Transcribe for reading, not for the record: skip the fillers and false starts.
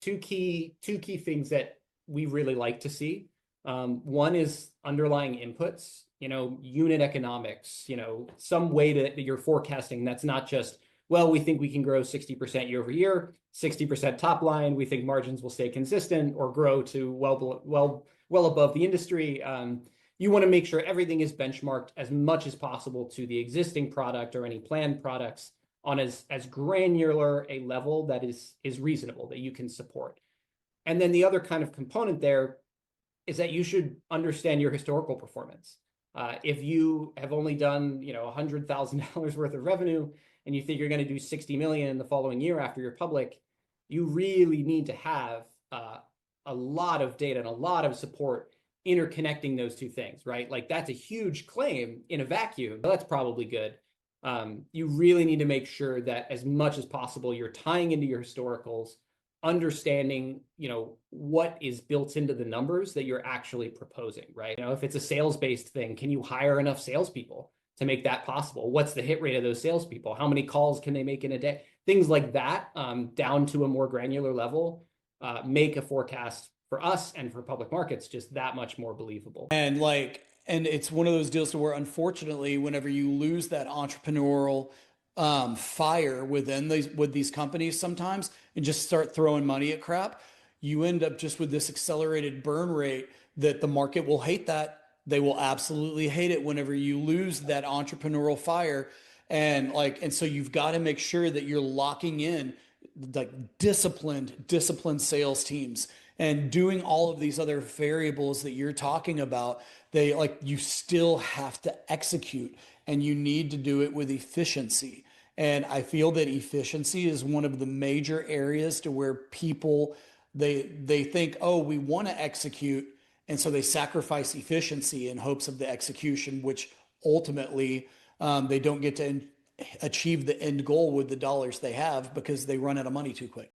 two key things that we really like to see. One is underlying inputs, unit economics, some way that you're forecasting that's not just, well, we think we can grow 60% year over year, 60% top line. We think margins will stay consistent or grow to well above the industry. You want to make sure everything is benchmarked as much as possible to the existing product or any planned products on as granular a level that is reasonable, that you can support. And then the other kind of component there is that you should understand your historical performance. If you have only done, $100,000 worth of revenue and you think you're going to do 60 million in the following year after you're public, you really need to have a lot of data and a lot of support interconnecting those two things, right? Like that's a huge claim in a vacuum, but that's probably good. You really need to make sure that as much as possible, you're tying into your historicals, understanding, what is built into the numbers that you're actually proposing, right? If it's a sales-based thing, can you hire enough salespeople to make that possible? What's the hit rate of those salespeople? How many calls can they make in a day? Things like that, down to a more granular level, make a forecast for us and for public markets just that much more believable. And it's one of those deals to where, unfortunately, whenever you lose that entrepreneurial fire with these companies sometimes and just start throwing money at crap, you end up just with this accelerated burn rate that the market will hate that. They will absolutely hate it whenever you lose that entrepreneurial fire. And so you've got to make sure that you're locking in disciplined sales teams and doing all of these other variables that you're talking about. You still have to execute, and you need to do it with efficiency. And I feel that efficiency is one of the major areas to where people, they think, oh, we want to execute. And so they sacrifice efficiency in hopes of the execution, which ultimately they don't get to achieve the end goal with the dollars they have because they run out of money too quick.